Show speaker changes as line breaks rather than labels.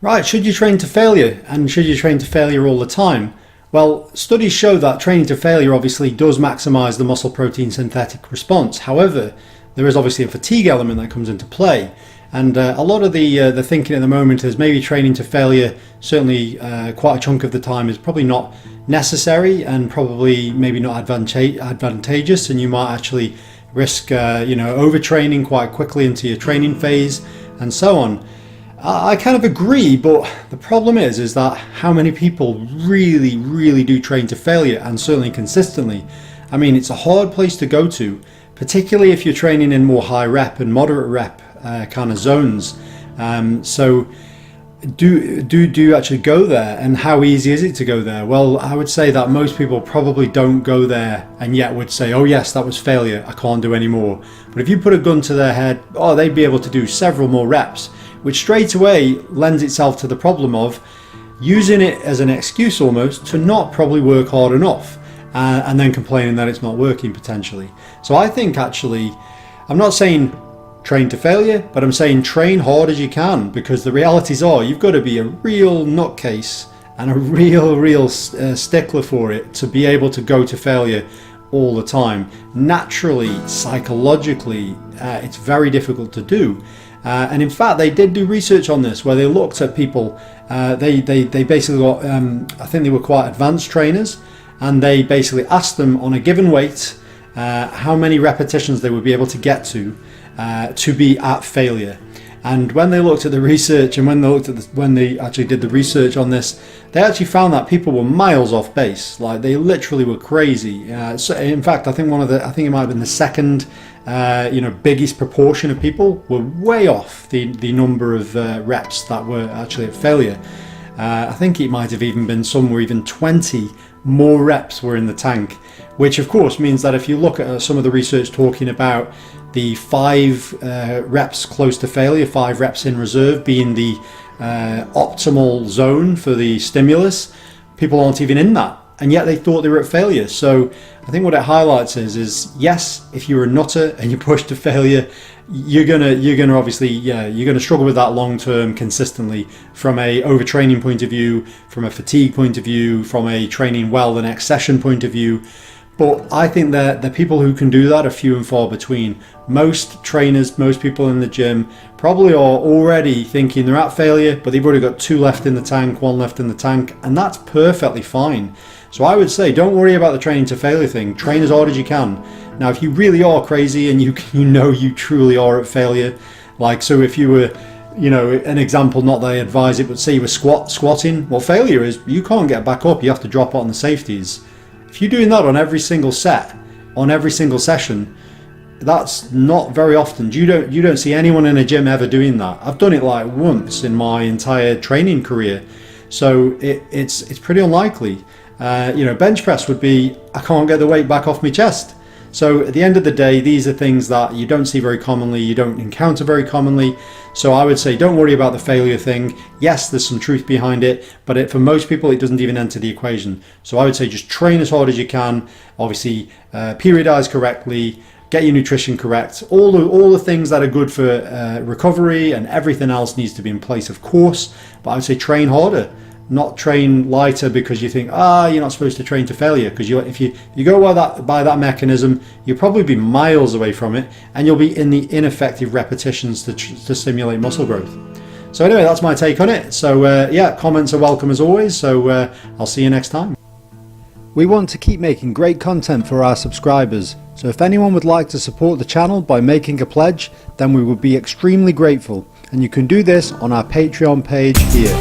Right, should you train to failure, and should you train to failure all the time? Well, studies show that training to failure obviously does maximize the muscle protein synthetic response. However, there is obviously a fatigue element that comes into play. And a lot of the thinking at the moment is maybe training to failure, certainly quite a chunk of the time, is probably not necessary and probably maybe not advantageous, and you might actually risk overtraining quite quickly into your training phase and so on. I kind of agree, but the problem is that how many people really do train to failure, and certainly consistently. I mean, it's a hard place to go to, particularly if you're training in more high rep and moderate rep kind of zones. So do you actually go there, and how easy is it to go there? Well, I would say that most people probably don't go there and yet would say, oh yes, that was failure, I can't do any more. But if you put a gun to their head, oh, they'd be able to do several more reps, which straight away lends itself to the problem of using it as an excuse almost to not probably work hard enough, and then complaining that it's not working potentially. So I think actually, I'm not saying train to failure, but I'm saying train hard as you can, because the realities are you've got to be a real nutcase and a real stickler for it to be able to go to failure all the time. Naturally, psychologically, it's very difficult to do. And in fact, they did do research on this where they looked at people. They basically got, I think they were quite advanced trainers, and they basically asked them on a given weight how many repetitions they would be able to get to be at failure. And when they looked at the research, and when they actually did the research on this, they actually found that people were miles off base. Like, they literally were crazy. So in fact, I think it might have been the second biggest proportion of people were way off the number of reps that were actually at failure. I think it might have even been somewhere even 20 more reps were in the tank, which of course means that if you look at some of the research talking about the 5 reps close to failure, 5 reps in reserve being the optimal zone for the stimulus, people aren't even in that, and yet they thought they were at failure. So I think what it highlights is yes, if you're a nutter and you push to failure, you're gonna obviously, you're gonna struggle with that long term consistently, from a overtraining point of view, from a fatigue point of view, from a training well the next session point of view. But I think that the people who can do that are few and far between. Most trainers, most people in the gym probably are already thinking they're at failure, but they've already got 2 left in the tank, 1 left in the tank, and that's perfectly fine. So I would say don't worry about the training to failure thing. Train as hard as you can. Now, if you really are crazy and you truly are at failure, like, so if you were, an example, not that I advise it, but say you were squatting, well, failure is you can't get back up, you have to drop it on the safeties. If you're doing that on every single set, on every single session, that's not very often. You don't see anyone in a gym ever doing that. I've done it like once in my entire training career, so it's pretty unlikely. Bench press would be, I can't get the weight back off my chest. So at the end of the day, these are things that you don't see very commonly, you don't encounter very commonly. So I would say don't worry about the failure thing. Yes, there's some truth behind it, but for most people it doesn't even enter the equation. So I would say just train as hard as you can, obviously periodize correctly, get your nutrition correct, all the things that are good for recovery, and everything else needs to be in place, of course. But I would say train harder, not train lighter because you think, you're not supposed to train to failure, because if you go by that mechanism, you'll probably be miles away from it, and you'll be in the ineffective repetitions to stimulate muscle growth. So anyway, that's my take on it. So comments are welcome as always, so I'll see you next time. We want to keep making great content for our subscribers, so if anyone would like to support the channel by making a pledge, then we would be extremely grateful, and you can do this on our Patreon page here.